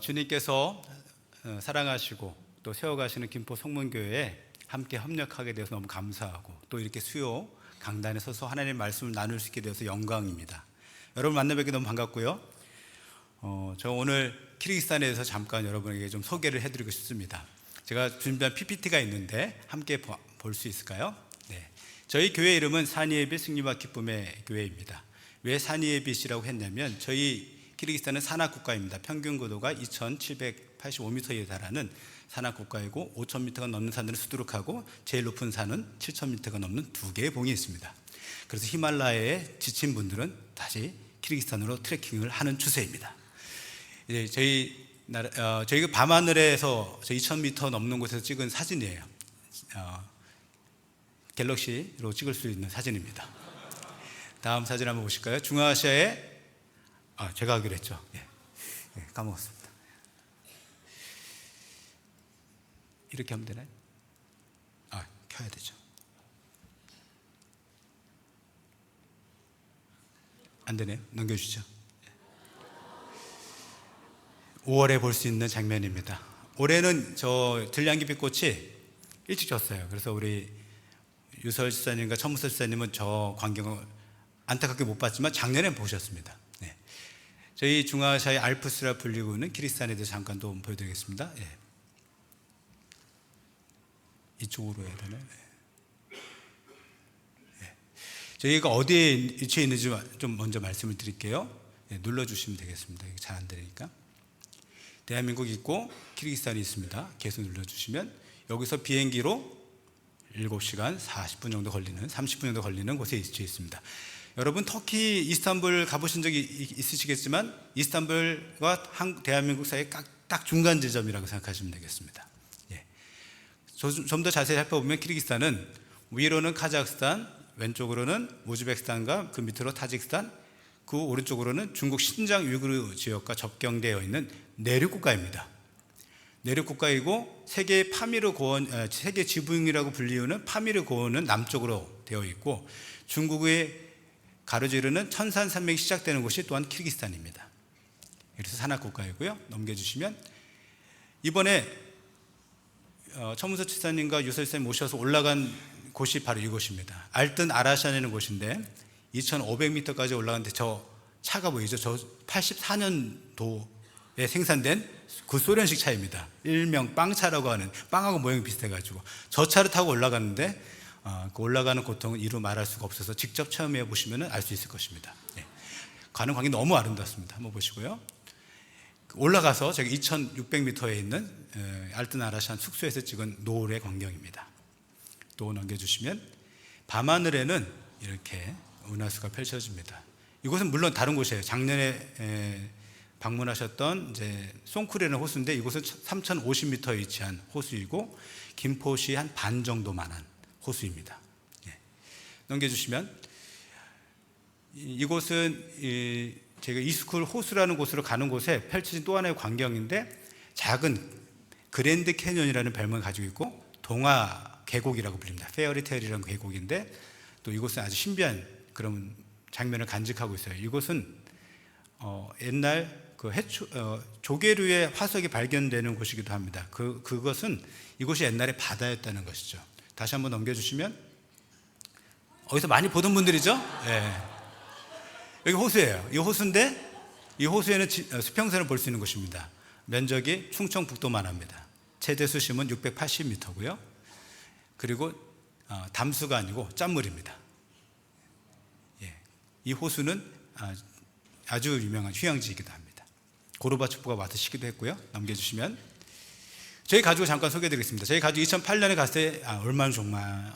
주님께서 사랑하시고 또 세워가시는 김포 성문교회에 함께 협력하게 되어서 너무 감사하고 또 이렇게 수요 강단에 서서 하나님의 말씀을 나눌 수 있게 되어서 영광입니다. 여러분 만나 뵙게 너무 반갑고요. 저 오늘 키르기스탄에서 잠깐 여러분에게 좀 소개를 해드리고 싶습니다. 제가 준비한 PPT가 있는데 함께 볼 수 있을까요? 네. 저희 교회 이름은 산이에빗 승리와 기쁨의 교회입니다. 왜 산이에빗이라고 했냐면 저희 키르기스탄은 산악국가입니다. 평균 고도가 2,785m에 달하는 산악국가이고 5,000m가 넘는 산들은 수두룩하고 제일 높은 산은 7,000m가 넘는 두 개의 봉이 있습니다. 그래서 히말라야에 지친 분들은 다시 키르기스탄으로 트레킹을 하는 추세입니다. 이제 저희가 밤하늘에서 2,000m 넘는 곳에서 찍은 사진이에요. 갤럭시로 찍을 수 있는 사진입니다. 다음 사진 한번 보실까요? 중앙아시아의 제가 하기로 했죠. 까먹었습니다. 이렇게 하면 되나요? 켜야 되죠. 안 되네요. 넘겨주죠. 5월에 볼 수 있는 장면입니다. 올해는 저 들량기빛꽃이 일찍 졌어요. 그래서 우리 유설 집사님과 천무설 집사님은 저 광경을 안타깝게 못 봤지만 작년에 보셨습니다. 네. 저희 중아시아의 알프스라 불리고 있는 키르기스탄에 대해서 잠깐 또 보여드리겠습니다. 이쪽으로 해야 되나요? 저희가 어디에 위치해 있는지 좀 먼저 말씀을 드릴게요. 눌러주시면 되겠습니다. 이게 잘 안 되니까. 대한민국이 있고 키르기스탄이 있습니다. 계속 눌러주시면 여기서 비행기로 7시간 40분 정도 걸리는 30분 정도 걸리는 곳에 위치해 있습니다. 여러분 터키 이스탄불 가보신 적이 있으시겠지만 이스탄불과 대한민국 사이의 딱 중간 지점이라고 생각하시면 되겠습니다. 좀 더 자세히 살펴보면 키르기스탄은 위로는 카자흐스탄, 왼쪽으로는 우즈베키스탄과 그 밑으로 타지키스탄, 그 오른쪽으로는 중국 신장 위구르 지역과 접경되어 있는 내륙국가입니다. 내륙국가이고 세계 파미르 고원, 세계 지붕이라고 불리우는 파미르 고원은 남쪽으로 되어 있고 중국의 가로지르는 천산산맥이 시작되는 곳이 또한 키르기스탄입니다. 그래서 산악국가이고요. 넘겨주시면 이번에 천문서 집사님과 유설 쌤 모셔서 올라간 곳이 바로 이곳입니다. 알튼 아라샨이라는 곳인데 2,500m까지 올라갔는데 저 차가 보이죠? 저 84년도에 생산된 그 소련식 차입니다. 일명 빵차라고 하는, 빵하고 모양이 비슷해가지고 저 차를 타고 올라갔는데 그 올라가는 고통은 이루 말할 수가 없어서 직접 체험해 보시면 알 수 있을 것입니다. 가는 광경이 너무 아름답습니다. 한번 보시고요. 올라가서 저기 2,600m에 있는 알튼 아라샨 숙소에서 찍은 노을의 광경입니다. 또 넘겨주시면 밤하늘에는 이렇게 은하수가 펼쳐집니다. 이곳은 물론 다른 곳이에요. 작년에 방문하셨던 이제 송쿠레는 호수인데 이곳은 3,050m에 위치한 호수이고 김포시 한 반 정도만한 호수입니다. 넘겨주시면 이곳은 제가 이스쿨 호수라는 곳으로 가는 곳에 펼쳐진 또 하나의 광경인데 작은 그랜드 캐년이라는 별명을 가지고 있고 동화 계곡이라고 불립니다. 페어리테일이라는 계곡인데 또 이곳은 아주 신비한 그런 장면을 간직하고 있어요. 이곳은 옛날 그 조개류의 화석이 발견되는 곳이기도 합니다. 그것은 이곳이 옛날에 바다였다는 것이죠. 다시 한번 넘겨주시면 어디서 많이 보던 분들이죠? 여기 호수예요. 이 호수인데 이 호수에는 수평선을 볼 수 있는 곳입니다. 면적이 충청북도만 합니다. 최대 수심은 680m고요. 그리고 담수가 아니고 짠물입니다. 이 호수는 아주 유명한 휴양지이기도 합니다. 고르바초프가 와서 쉬기도 했고요. 넘겨주시면 저희 가족을 잠깐 소개해드리겠습니다. 저희 가족 2008년에 갔을 때 얼마나 정말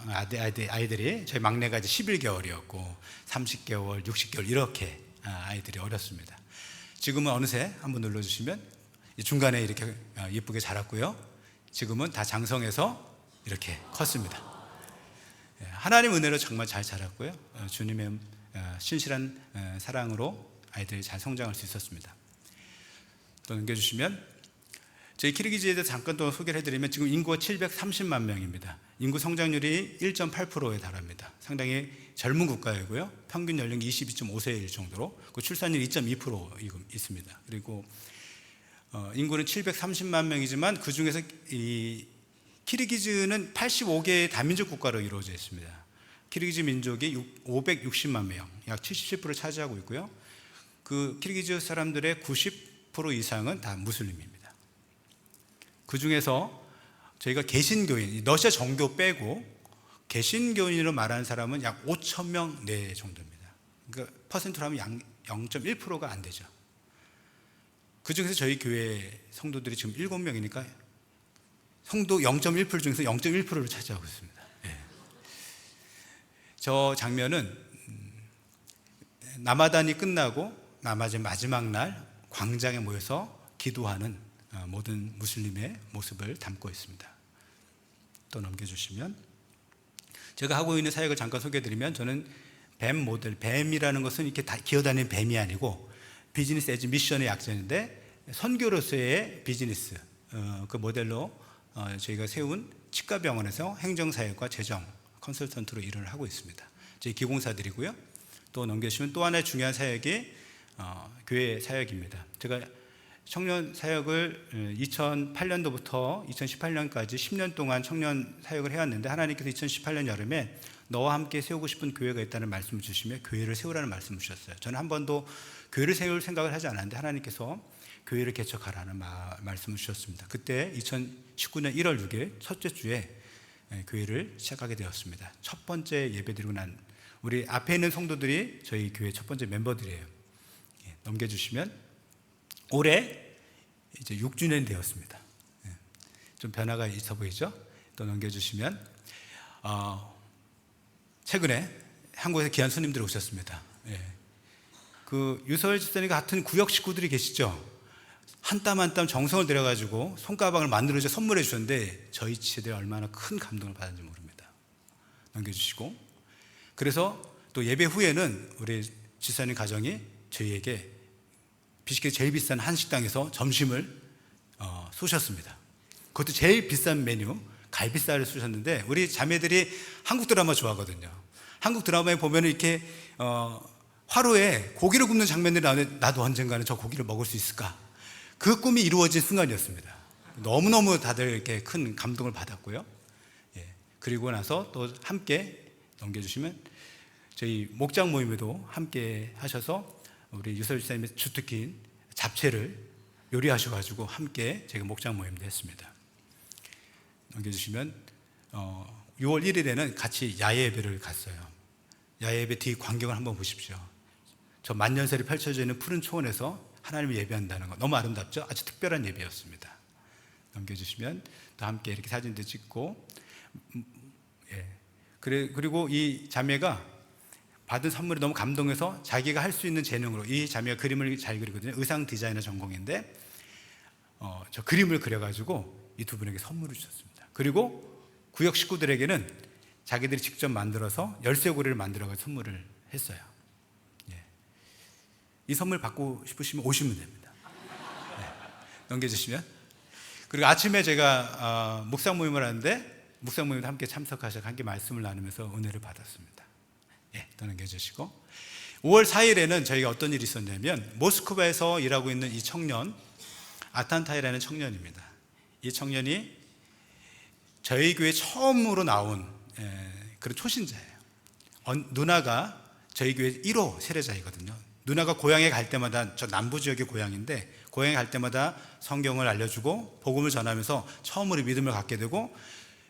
아이들이 저희 막내가 이제 11개월이었고 30개월, 60개월 이렇게 아이들이 어렸습니다. 지금은 어느새 한번 눌러주시면 중간에 이렇게 예쁘게 자랐고요. 지금은 다 장성해서 이렇게 컸습니다. 하나님 은혜로 정말 잘 자랐고요. 주님의 신실한 사랑으로 아이들이 잘 성장할 수 있었습니다. 또 넘겨주시면 저희 키르기즈에 대해서 잠깐 또 소개를 해드리면 지금 인구가 730만 명입니다. 인구 성장률이 1.8%에 달합니다. 상당히 젊은 국가이고요. 평균 연령이 22.5세일 정도로 그 출산율 2.2% 있습니다. 그리고 인구는 730만 명이지만 그 중에서 이 키르기즈는 85개의 다민족 국가로 이루어져 있습니다. 키르기즈 민족이 560만 명, 약 77%를 차지하고 있고요. 그 키르기즈 사람들의 90% 이상은 다 무슬림입니다. 그 중에서 저희가 개신교인, 러시아 정교 빼고 개신교인으로 말하는 사람은 약 5천 명 내 정도입니다. 그러니까 퍼센트로 하면 0.1%가 안 되죠. 그 중에서 저희 교회 성도들이 지금 7명이니까 성도 0.1% 중에서 0.1%를 차지하고 있습니다. 예. 저 장면은 라마단이 끝나고 마지막 날 광장에 모여서 기도하는 모든 무슬림의 모습을 담고 있습니다. 또 넘겨주시면, 제가 하고 있는 사역을 잠깐 소개해드리면, 저는 뱀 모델, 뱀이라는 것은 이렇게 다 기어다니는 뱀이 아니고 비즈니스 에즈 미션의 약자인데, 선교로서의 비즈니스 그 모델로 저희가 세운 치과병원에서 행정사역과 재정 컨설턴트로 일을 하고 있습니다. 저희 기공사들이고요. 또 넘겨주시면 또 하나의 중요한 사역이 교회 사역입니다. 제가 청년 사역을 2008년도부터 2018년까지 10년 동안 청년 사역을 해왔는데, 하나님께서 2018년 여름에 너와 함께 세우고 싶은 교회가 있다는 말씀을 주시며 교회를 세우라는 말씀을 주셨어요. 저는 한 번도 교회를 세울 생각을 하지 않았는데 하나님께서 교회를 개척하라는 말씀을 주셨습니다. 그때 2019년 1월 6일 첫째 주에 교회를 시작하게 되었습니다. 첫 번째 예배드리고 난 우리 앞에 있는 성도들이 저희 교회 첫 번째 멤버들이에요. 넘겨주시면 올해 이제 6주년 되었습니다. 좀 변화가 있어 보이죠? 또 넘겨주시면 최근에 한국에서 귀한 손님들이 오셨습니다. 그 유서열 집사님 같은 구역 식구들이 계시죠? 한 땀 한 땀 정성을 들여가지고 손가방을 만들어서 선물해 주셨는데 저희 지체들이 얼마나 큰 감동을 받았는지 모릅니다. 넘겨주시고, 그래서 또 예배 후에는 우리 집사님 가정이 저희에게 비시계 제일 비싼 한식당에서 점심을 쏘셨습니다. 그것도 제일 비싼 메뉴 갈비살을 쏘셨는데, 우리 자매들이 한국 드라마 좋아하거든요. 한국 드라마에 보면 이렇게 화로에 고기를 굽는 장면들이 나오는데, 나도 언젠가는 저 고기를 먹을 수 있을까? 그 꿈이 이루어진 순간이었습니다. 너무너무 다들 이렇게 큰 감동을 받았고요. 그리고 나서 또 함께 넘겨주시면 저희 목장 모임에도 함께 하셔서 우리 유설 집사님의 주특기인 잡채를 요리하셔가지고 함께 제가 목장 모임도 했습니다. 넘겨주시면 6월 1일에는 같이 야외 예배를 갔어요. 야외 예배 뒤 광경을 한번 보십시오. 저 만년설이 펼쳐져 있는 푸른 초원에서 하나님을 예배한다는 거 너무 아름답죠? 아주 특별한 예배였습니다. 넘겨주시면 또 함께 이렇게 사진도 찍고, 그리고 이 자매가 받은 선물이 너무 감동해서 자기가 할 수 있는 재능으로, 이 자매가 그림을 잘 그리거든요. 의상 디자이너 전공인데 저 그림을 그려가지고 이 두 분에게 선물을 주셨습니다. 그리고 구역 식구들에게는 자기들이 직접 만들어서 열쇠고리를 만들어서 선물을 했어요. 이 선물 받고 싶으시면 오시면 됩니다. 넘겨주시면, 그리고 아침에 제가 묵상 모임을 하는데 묵상 모임도 함께 참석하셔서 함께 말씀을 나누면서 은혜를 받았습니다. 또 넘겨주시고, 5월 4일에는 저희가 어떤 일이 있었냐면, 모스크바에서 일하고 있는 이 청년, 아탄타이라는 청년입니다. 이 청년이 저희 교회 처음으로 나온 그런 초신자예요. 누나가 저희 교회 1호 세례자이거든요. 누나가 고향에 갈 때마다, 저 남부 지역의 고향인데 고향에 갈 때마다 성경을 알려주고 복음을 전하면서 처음으로 믿음을 갖게 되고,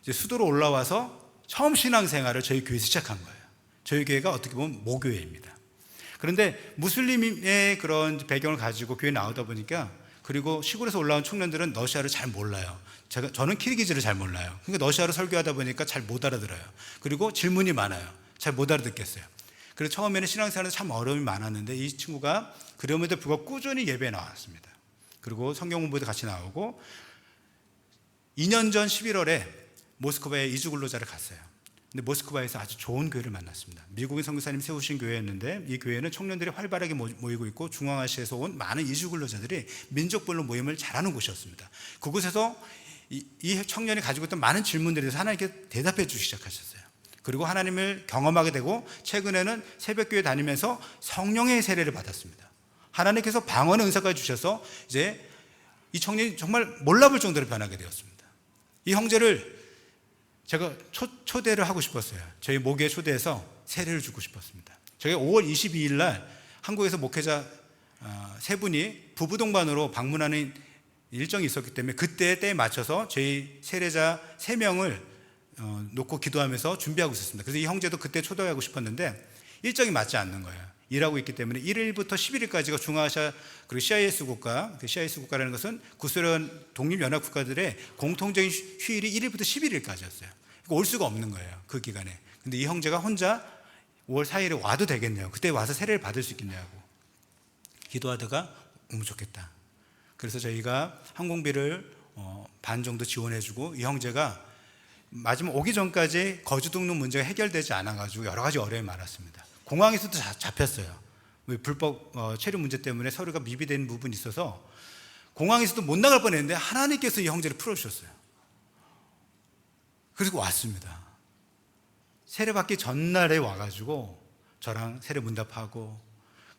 이제 수도로 올라와서 처음 신앙생활을 저희 교회에서 시작한 거예요. 저희 교회가 어떻게 보면 모교회입니다. 그런데 무슬림의 그런 배경을 가지고 교회에 나오다 보니까, 그리고 시골에서 올라온 청년들은 러시아를 잘 몰라요. 저는 키르기즈를 잘 몰라요. 그러니까 러시아로 설교하다 보니까 잘 못 알아들어요. 그리고 질문이 많아요. 잘 못 알아듣겠어요. 그래서 처음에는 신앙생활에 참 어려움이 많았는데, 이 친구가 그럼에도 불구하고 꾸준히 예배에 나왔습니다. 그리고 성경 공부도 같이 나오고, 2년 전 11월에 모스크바에 이주 근로자를 갔어요. 근데 모스크바에서 아주 좋은 교회를 만났습니다. 미국인 선교사님 세우신 교회였는데, 이 교회는 청년들이 활발하게 모이고 있고 중앙아시아에서 온 많은 이주 근로자들이 민족별로 모임을 잘하는 곳이었습니다. 그곳에서 이 청년이 가지고 있던 많은 질문들에 대해서 하나님께 대답해 주기 시작하셨어요. 그리고 하나님을 경험하게 되고, 최근에는 새벽교회 다니면서 성령의 세례를 받았습니다. 하나님께서 방언의 은사까지 주셔서 이제 이 청년이 정말 몰라볼 정도로 변하게 되었습니다. 이 형제를 제가 초대를 하고 싶었어요. 저희 모교에 초대해서 세례를 주고 싶었습니다. 저희가 5월 22일 날 한국에서 목회자 세 분이 부부 동반으로 방문하는 일정이 있었기 때문에 그때 때에 맞춰서 저희 세례자 3명을 놓고 기도하면서 준비하고 있었습니다. 그래서 이 형제도 그때 초대하고 싶었는데 일정이 맞지 않는 거예요. 일하고 있기 때문에 1일부터 11일까지가 중앙아시아 그리고 CIS 국가, 그 CIS 국가라는 것은 구소련 독립연합 국가들의 공통적인 휴일이 1일부터 11일까지였어요. 올 수가 없는 거예요, 그 기간에. 근데 이 형제가 혼자 5월 4일에 와도 되겠네요. 그때 와서 세례를 받을 수 있겠냐고 기도하다가 너무 좋겠다. 그래서 저희가 항공비를 반 정도 지원해주고 이 형제가 마지막 오기 전까지 거주 등록 문제가 해결되지 않아가지고 여러 가지 어려움이 많았습니다. 공항에서도 잡혔어요. 불법 체류 문제 때문에 서류가 미비된 부분이 있어서 공항에서도 못 나갈 뻔했는데 하나님께서 이 형제를 풀어주셨어요. 그리고 왔습니다. 세례받기 전날에 와가지고 저랑 세례 문답하고,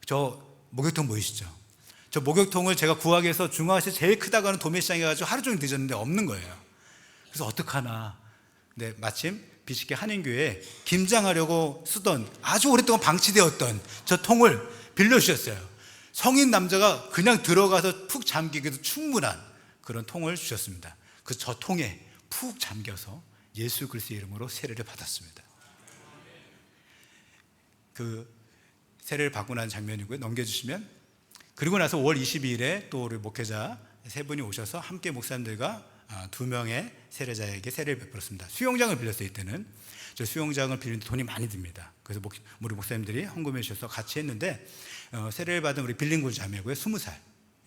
저 목욕통 보이시죠? 저 목욕통을 제가 구하기 위해서 중앙아시아 제일 크다고 하는 도매시장에 가지고 하루 종일 늦었는데 없는 거예요. 그래서 어떡하나. 근데 마침 비식회 한인교회에 김장하려고 쓰던 아주 오랫동안 방치되었던 저 통을 빌려주셨어요. 성인 남자가 그냥 들어가서 푹 잠기기도 충분한 그런 통을 주셨습니다. 저 통에 푹 잠겨서 예수 그리스도의 이름으로 세례를 받았습니다. 그 세례를 받고 난 장면이고요. 넘겨주시면, 그리고 나서 5월 22일에 또 우리 목회자 3분이 오셔서 함께 목사님들과 2명의 세례자에게 세례를 베풀었습니다. 수영장을 빌렸어요. 이때는 저 수영장을 빌리는데 돈이 많이 듭니다. 그래서 우리 목사님들이 헌금해 주셔서 같이 했는데 세례를 받은 우리 빌링굴 자매고요. 20살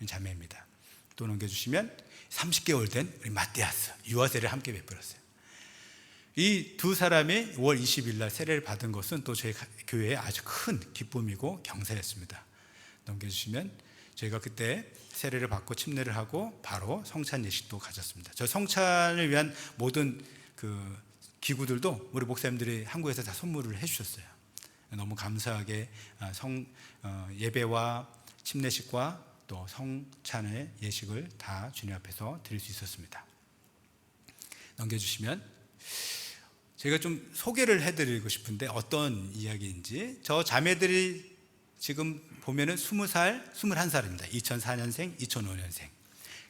자매입니다. 또 넘겨주시면 30개월 된 우리 마띠아스 유아세례를 함께 베풀었어요. 이 두 사람이 5월 20일 날 세례를 받은 것은 또 저희 교회에 아주 큰 기쁨이고 경사였습니다. 넘겨주시면, 저희가 그때 세례를 받고 침례를 하고 바로 성찬 예식도 가졌습니다. 저 성찬을 위한 모든 그 기구들도 우리 목사님들이 한국에서 다 선물을 해주셨어요. 너무 감사하게 예배와 침례식과 또 성찬의 예식을 다 주님 앞에서 드릴 수 있었습니다. 넘겨주시면, 제가 좀 소개를 해드리고 싶은데 어떤 이야기인지. 저 자매들이 지금 보면은 20살, 21살입니다. 2004년생, 2005년생.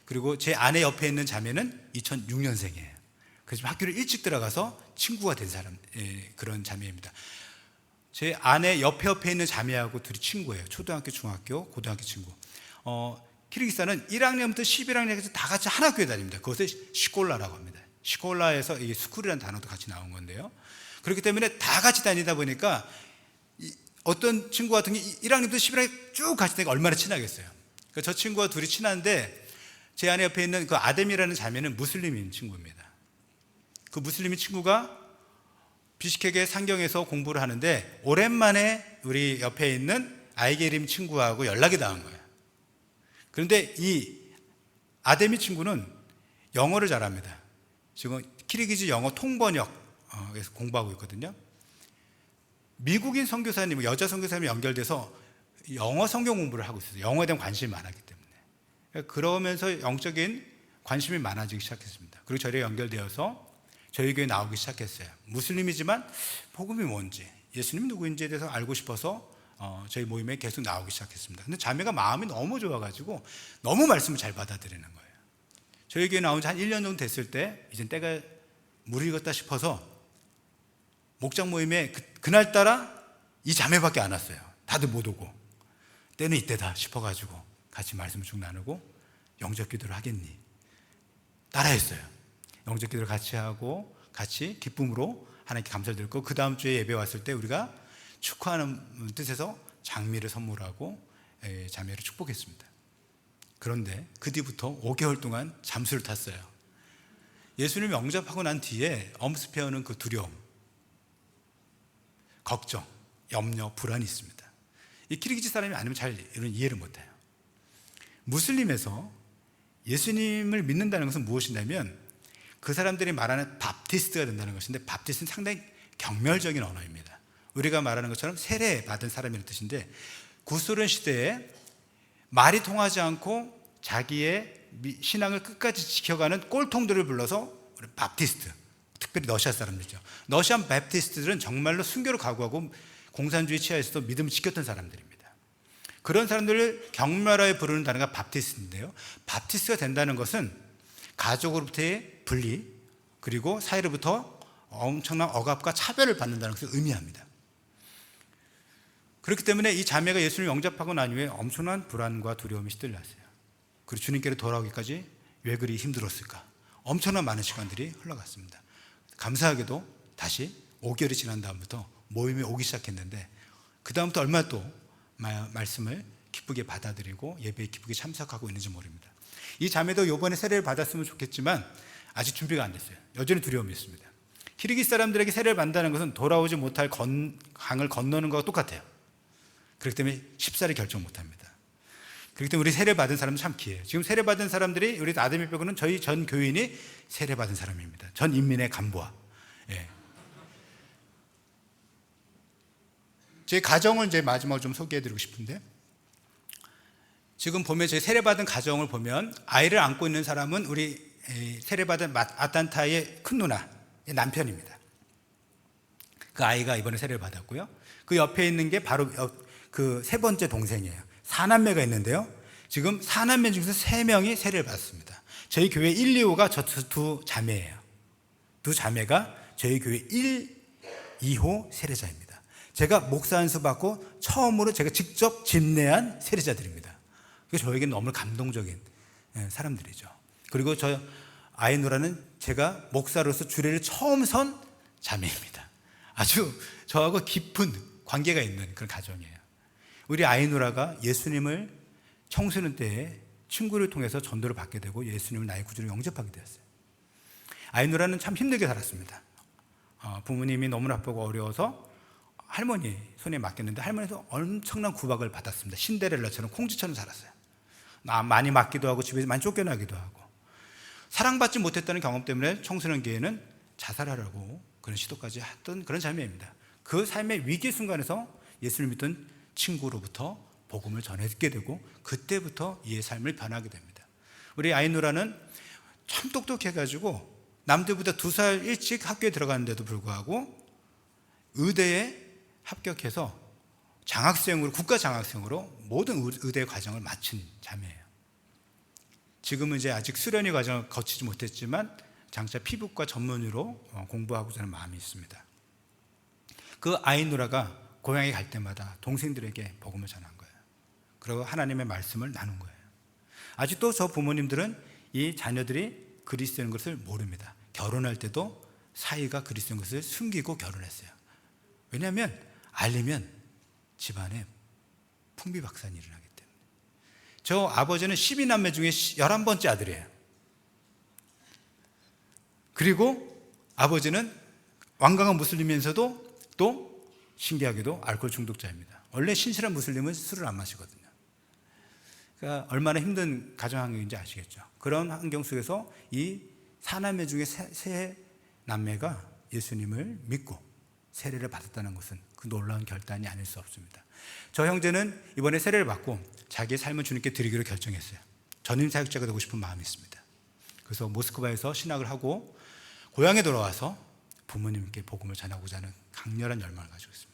그리고 제 아내 옆에 있는 자매는 2006년생이에요. 그래서 학교를 일찍 들어가서 친구가 된 사람, 그런 자매입니다. 제 아내 옆에 있는 자매하고 둘이 친구예요. 초등학교, 중학교, 고등학교 친구. 키르기스탄은 1학년부터 11학년까지 다 같이 한 학교에 다닙니다. 그것을 시콜라라고 합니다. 시콜라에서 이 스쿨이라는 단어도 같이 나온 건데요. 그렇기 때문에 다 같이 다니다 보니까 어떤 친구 같은 게 1학년부터 11학년 쭉 같이 다니까 얼마나 친하겠어요. 그러니까 저 친구와 둘이 친한데, 제 아내 옆에 있는 그 아뎀이라는 자매는 무슬림인 친구입니다. 그 무슬림인 친구가 비시케게 상경에서 공부를 하는데 오랜만에 우리 옆에 있는 아이게림 친구하고 연락이 닿은 거예요. 그런데 이 아데미 친구는 영어를 잘합니다. 지금 키르기즈 영어 통번역에서 공부하고 있거든요. 미국인 선교사님, 여자 선교사님이 연결돼서 영어 성경 공부를 하고 있어요. 영어에 대한 관심이 많았기 때문에. 그러면서 영적인 관심이 많아지기 시작했습니다. 그리고 저희가 연결되어서 저희 교회에 나오기 시작했어요. 무슬림이지만 복음이 뭔지, 예수님이 누구인지에 대해서 알고 싶어서 저희 모임에 계속 나오기 시작했습니다. 근데 자매가 마음이 너무 좋아가지고 너무 말씀을 잘 받아들이는 거예요. 저희 교회 나온 지 한 1년 정도 됐을 때 이제 때가 무르익었다 싶어서 목장 모임에 그날따라 이 자매밖에 안 왔어요. 다들 못 오고, 때는 이때다 싶어가지고 같이 말씀을 쭉 나누고, 영적 기도를 하겠니? 따라했어요. 영적 기도를 같이 하고 같이 기쁨으로 하나님께 감사를 드렸고, 그 다음 주에 예배 왔을 때 우리가 축하하는 뜻에서 장미를 선물하고 자매를 축복했습니다. 그런데 그 뒤부터 5개월 동안 잠수를 탔어요. 예수님을 영접하고 난 뒤에 엄습해오는 그 두려움, 걱정, 염려, 불안이 있습니다. 이 키르기즈 사람이 아니면 잘 이런 이해를 못해요. 무슬림에서 예수님을 믿는다는 것은 무엇이냐면 그 사람들이 말하는 밥티스트가 된다는 것인데, 밥티스트는 상당히 경멸적인 언어입니다. 우리가 말하는 것처럼 세례 받은 사람이라는 뜻인데, 구소련 시대에 말이 통하지 않고 자기의 신앙을 끝까지 지켜가는 꼴통들을 불러서 우리 바프티스트, 특별히 러시아 사람들이죠. 러시안 바프티스트들은 정말로 순교를 각오하고 공산주의 치하에서도 믿음을 지켰던 사람들입니다. 그런 사람들을 격렬하게 부르는 단어가 바프티스트인데요, 바프티스트가 된다는 것은 가족으로부터의 분리, 그리고 사회로부터 엄청난 억압과 차별을 받는다는 것을 의미합니다. 그렇기 때문에 이 자매가 예수를 영접하고 난 후에 엄청난 불안과 두려움이 시들렸어요. 그리고 주님께로 돌아오기까지 왜 그리 힘들었을까? 엄청난 많은 시간들이 흘러갔습니다. 감사하게도 다시 5개월이 지난 다음부터 모임에 오기 시작했는데, 그 다음부터 얼마나 또 말씀을 기쁘게 받아들이고 예배에 기쁘게 참석하고 있는지 모릅니다. 이 자매도 이번에 세례를 받았으면 좋겠지만 아직 준비가 안 됐어요. 여전히 두려움이 있습니다. 키르기스 사람들에게 세례를 받는다는 것은 돌아오지 못할 강을 건너는 것과 똑같아요. 그렇기 때문에 쉽사리 결정 못합니다. 그렇기 때문에 우리 세례 받은 사람은 참 귀해요. 지금 세례 받은 사람들이, 우리 아담이 빼고는 저희 전 교인이 세례 받은 사람입니다. 전 인민의 간부와. 예. 제 가정을 이제 마지막으로 좀 소개해드리고 싶은데, 지금 보면 제 세례 받은 가정을 보면 아이를 안고 있는 사람은 우리 세례 받은 아탄타의 큰 누나, 남편입니다. 그 아이가 이번에 세례를 받았고요. 그 옆에 있는 게 바로 그 세 번째 동생이에요. 4남매가 있는데요, 지금 4남매 중에서 3명이 세례를 받았습니다. 저희 교회 1, 2호가 저 두 자매예요. 두 자매가 저희 교회 1, 2호 세례자입니다. 제가 목사 안수 받고 처음으로 제가 직접 집례한 세례자들입니다. 그래서 저에게는 너무 감동적인 사람들이죠. 그리고 저 아이누라는 제가 목사로서 주례를 처음 선 자매입니다. 아주 저하고 깊은 관계가 있는 그런 가정이에요. 우리 아이누라가 예수님을 청소년 때에 친구를 통해서 전도를 받게 되고 예수님을 나의 구주로 영접하게 되었어요. 아이누라는 참 힘들게 살았습니다. 부모님이 너무나 바쁘고 어려워서 할머니 손에 맡겼는데 할머니에서 엄청난 구박을 받았습니다. 신데렐라처럼 콩쥐처럼 살았어요. 많이 맞기도 하고 집에서 많이 쫓겨나기도 하고, 사랑받지 못했다는 경험 때문에 청소년기에는 자살하려고 그런 시도까지 했던 그런 자매입니다. 그 삶의 위기 순간에서 예수를 믿던 친구로부터 복음을 전했게 되고, 그때부터 이의 삶을 변하게 됩니다. 우리 아이누라는 참 똑똑해가지고 남들보다 2살 일찍 학교에 들어갔는데도 불구하고 의대에 합격해서 장학생으로, 국가 장학생으로 모든 의대 과정을 마친 자매예요. 지금은 이제 아직 수련의 과정을 거치지 못했지만 장차 피부과 전문의로 공부하고자 하는 마음이 있습니다. 그 아이누라가 고향에 갈 때마다 동생들에게 복음을 전한 거예요. 그리고 하나님의 말씀을 나눈 거예요. 아직도 저 부모님들은 이 자녀들이 그리스도인 것을 모릅니다. 결혼할 때도 사이가 그리스도인 것을 숨기고 결혼했어요. 왜냐하면 알리면 집안에 풍비박산이 일어나기 때문에. 저 아버지는 12남매 중에 11번째 아들이에요. 그리고 아버지는 완강한 무슬림이면서도 또 신기하게도 알코올 중독자입니다. 원래 신실한 무슬림은 술을 안 마시거든요. 그러니까 얼마나 힘든 가정 환경인지 아시겠죠. 그런 환경 속에서 이 4남매 중에 세 남매가 예수님을 믿고 세례를 받았다는 것은 그 놀라운 결단이 아닐 수 없습니다. 저 형제는 이번에 세례를 받고 자기의 삶을 주님께 드리기로 결정했어요. 전임 사역자가 되고 싶은 마음이 있습니다. 그래서 모스크바에서 신학을 하고 고향에 돌아와서 부모님께 복음을 전하고자 하는 강렬한 열망을 가지고 있습니다.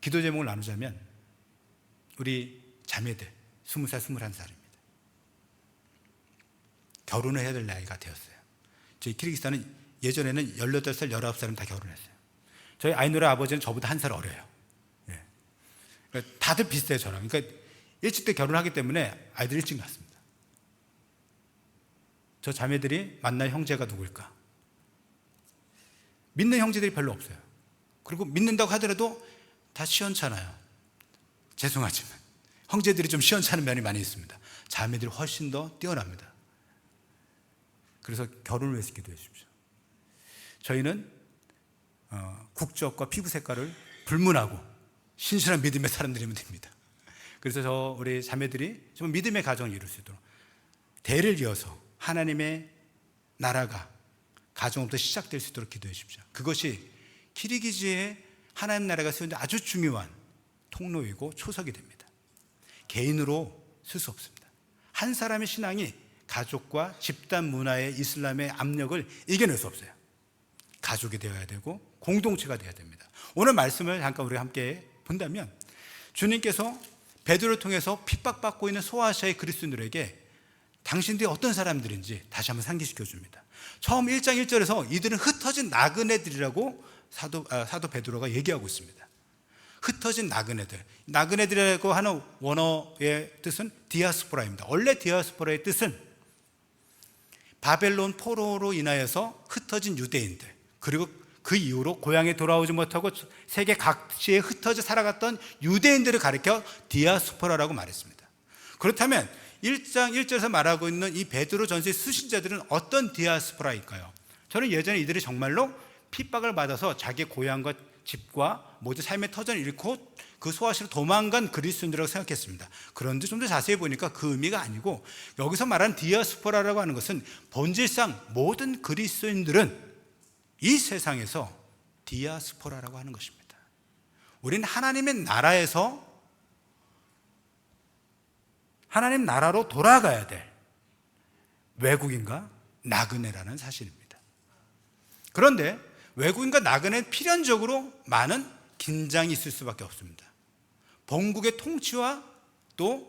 기도 제목을 나누자면 우리 자매들 20살, 21살입니다. 결혼을 해야 될 나이가 되었어요. 저희 키르기스탄은 예전에는 18살, 19살은 다 결혼했어요. 저희 아이누라 아버지는 저보다 1살 어려요. 예. 그러니까 다들 비슷해요, 저랑. 그러니까 일찍 때 결혼하기 때문에 아이들이 일찍 낳습니다. 저 자매들이 만날 형제가 누굴까? 믿는 형제들이 별로 없어요. 그리고 믿는다고 하더라도 다 시원찮아요. 죄송하지만 형제들이 좀 시원찮은 면이 많이 있습니다. 자매들이 훨씬 더 뛰어납니다. 그래서 결혼을 위해서 기도해 주십시오. 저희는 국적과 피부 색깔을 불문하고 신실한 믿음의 사람들이면 됩니다. 그래서 우리 자매들이 정말 믿음의 가정을 이룰 수 있도록 대를 이어서 하나님의 나라가 가정부터 시작될 수 있도록 기도해 주십시오. 그것이 키르기즈의 하나님 나라가 세우는 아주 중요한 통로이고 초석이 됩니다. 개인으로 쓸 수 없습니다. 한 사람의 신앙이 가족과 집단 문화의 이슬람의 압력을 이겨낼 수 없어요. 가족이 되어야 되고 공동체가 되어야 됩니다. 오늘 말씀을 잠깐 우리가 함께 본다면 주님께서 베드로를 통해서 핍박받고 있는 소아시아의 그리스도인들에게 당신들이 어떤 사람들인지 다시 한번 상기시켜 줍니다. 처음 1장 1절에서 이들은 흩어진 나그네들이라고 사도 베드로가 얘기하고 있습니다. 흩어진 나그네들. 나그네들이라고 하는 원어의 뜻은 디아스포라입니다. 원래 디아스포라의 뜻은 바벨론 포로로 인하여서 흩어진 유대인들, 그리고 그 이후로 고향에 돌아오지 못하고 세계 각지에 흩어져 살아갔던 유대인들을 가리켜 디아스포라라고 말했습니다. 그렇다면 1장 1절에서 말하고 있는 이 베드로 전서의 수신자들은 어떤 디아스포라일까요? 저는 예전에 이들이 정말로 핍박을 받아서 자기 고향과 집과 모든 삶의 터전을 잃고 그 소아시로 도망간 그리스도인들이라고 생각했습니다. 그런데 좀 더 자세히 보니까 그 의미가 아니고 여기서 말하는 디아스포라라고 하는 것은 본질상 모든 그리스도인들은 이 세상에서 디아스포라라고 하는 것입니다. 우리는 하나님의 나라에서 하나님 나라로 돌아가야 될 외국인과 나그네라는 사실입니다. 그런데 외국인과 나그네는 필연적으로 많은 긴장이 있을 수밖에 없습니다. 본국의 통치와 또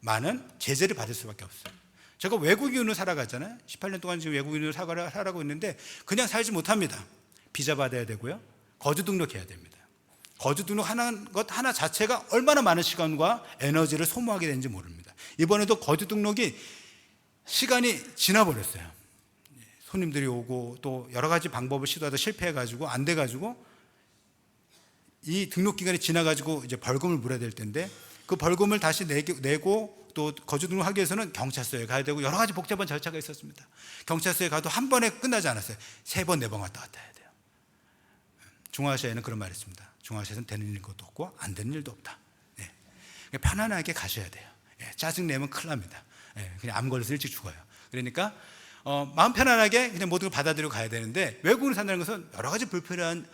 많은 제재를 받을 수밖에 없어요. 제가 외국인으로 살아갔잖아요. 18년 동안 지금 외국인으로 살아가고 있는데 그냥 살지 못합니다. 비자 받아야 되고요. 거주 등록해야 됩니다. 거주 등록하는 것 하나 자체가 얼마나 많은 시간과 에너지를 소모하게 되는지 모릅니다. 이번에도 거주 등록이 시간이 지나버렸어요. 손님들이 오고 또 여러 가지 방법을 시도하다 실패해가지고 안 돼가지고 이 등록 기간이 지나가지고 이제 벌금을 물어야 될 텐데 그 벌금을 다시 내고 또 거주 등록하기 위해서는 경찰서에 가야 되고 여러 가지 복잡한 절차가 있었습니다. 경찰서에 가도 한 번에 끝나지 않았어요. 3번, 4번 왔다 갔다 해야 돼요. 중앙아시아에는 그런 말이 있습니다. 중앙아시아에는 되는 일도 없고 안 되는 일도 없다. 네. 편안하게 가셔야 돼요. 짜증내면 큰일 납니다. 그냥 암 걸려서 일찍 죽어요. 그러니까 마음 편안하게 그냥 모든 걸 받아들이고 가야 되는데 외국으로 산다는 것은 여러 가지 불편한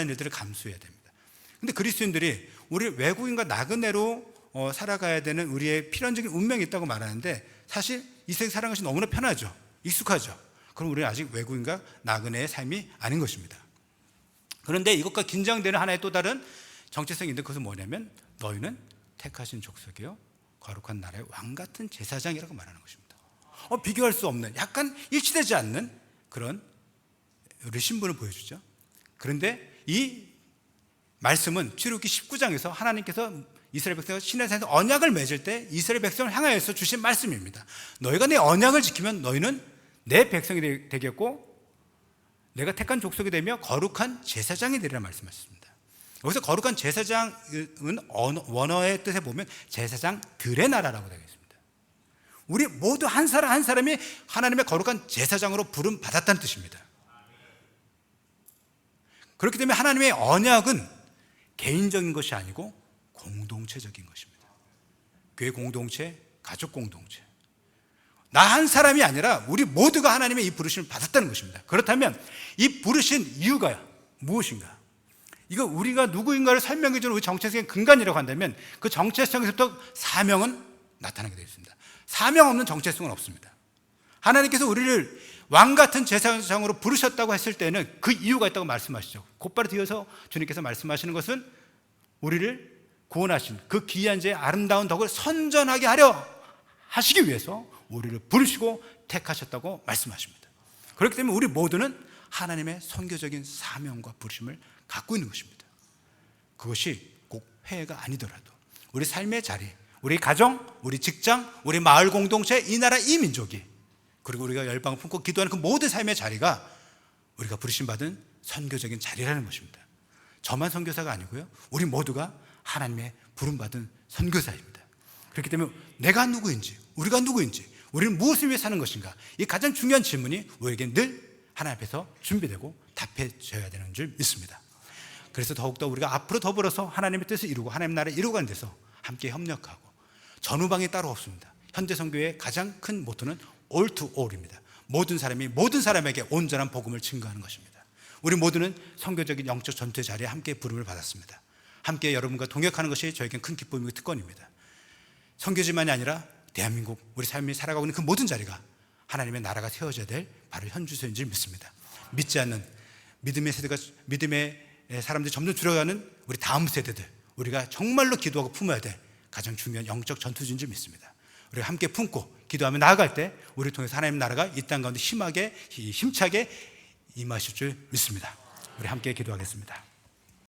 일들을 감수해야 됩니다. 근데 그리스도인들이 우리 외국인과 나그네로 살아가야 되는 우리의 필연적인 운명이 있다고 말하는데 사실 이 세상 살아가는 것이 너무나 편하죠. 익숙하죠. 그럼 우리는 아직 외국인과 나그네의 삶이 아닌 것입니다. 그런데 이것과 긴장되는 하나의 또 다른 정체성이 있는데 그것은 뭐냐면 너희는 택하신 족속이요 거룩한 나라의 왕같은 제사장이라고 말하는 것입니다. 비교할 수 없는 약간 일치되지 않는 그런 우리 신분을 보여주죠. 그런데 이 말씀은 출애굽기 19장에서 하나님께서 이스라엘 백성과 시내산에서 언약을 맺을 때 이스라엘 백성을 향하여서 주신 말씀입니다. 너희가 내 언약을 지키면 너희는 내 백성이 되겠고 내가 택한 족속이 되며 거룩한 제사장이 되리라 말씀하셨습니다. 여기서 거룩한 제사장은 원어의 뜻에 보면 제사장들의 나라라고 되어 있습니다. 우리 모두 한 사람 한 사람이 하나님의 거룩한 제사장으로 부름 받았다는 뜻입니다. 그렇기 때문에 하나님의 언약은 개인적인 것이 아니고 공동체적인 것입니다. 교회 공동체, 가족 공동체. 나 한 사람이 아니라 우리 모두가 하나님의 이 부르심을 받았다는 것입니다. 그렇다면 이 부르신 이유가 무엇인가? 이거 우리가 누구인가를 설명해 주는 우리 정체성의 근간이라고 한다면 그 정체성에서부터 사명은 나타나게 되어 있습니다. 사명 없는 정체성은 없습니다. 하나님께서 우리를 왕같은 제사장으로 부르셨다고 했을 때는 그 이유가 있다고 말씀하시죠. 곧바로 뒤에서 주님께서 말씀하시는 것은 우리를 구원하신 그 귀한 제의 아름다운 덕을 선전하게 하려 하시기 위해서 우리를 부르시고 택하셨다고 말씀하십니다. 그렇기 때문에 우리 모두는 하나님의 선교적인 사명과 부르심을 갖고 있는 것입니다. 그것이 꼭 회의가 아니더라도 우리 삶의 자리, 우리 가정, 우리 직장, 우리 마을 공동체, 이 나라 이 민족이 그리고 우리가 열방을 품고 기도하는 그 모든 삶의 자리가 우리가 부르심받은 선교적인 자리라는 것입니다. 저만 선교사가 아니고요, 우리 모두가 하나님의 부름받은 선교사입니다. 그렇기 때문에 내가 누구인지, 우리가 누구인지, 우리는 무엇을 위해 사는 것인가, 이 가장 중요한 질문이 우리에게 늘 하나님 앞에서 준비되고 답해져야 되는 줄 믿습니다. 그래서 더욱더 우리가 앞으로 더불어서 하나님의 뜻을 이루고 하나님 나라를 이루어가는 데서 함께 협력하고, 전후방이 따로 없습니다. 현대 선교의 가장 큰 모토는 all to all입니다. 모든 사람이 모든 사람에게 온전한 복음을 증거하는 것입니다. 우리 모두는 선교적인 영적 전투의 자리에 함께 부름을 받았습니다. 함께 여러분과 동역하는 것이 저에겐 큰 기쁨이고 특권입니다. 선교지만이 아니라 대한민국 우리 삶이 살아가고 있는 그 모든 자리가 하나님의 나라가 세워져야 될 바로 현주소인 줄 믿습니다. 믿지 않는 믿음의 세대가, 믿음의 사람들이 점점 줄어가는 우리 다음 세대들, 우리가 정말로 기도하고 품어야 될 가장 중요한 영적 전투지인 줄 믿습니다. 우리가 함께 품고 기도하며 나아갈 때 우리를 통해서 하나님의 나라가 이 땅 가운데 힘차게 임하실 줄 믿습니다. 우리 함께 기도하겠습니다.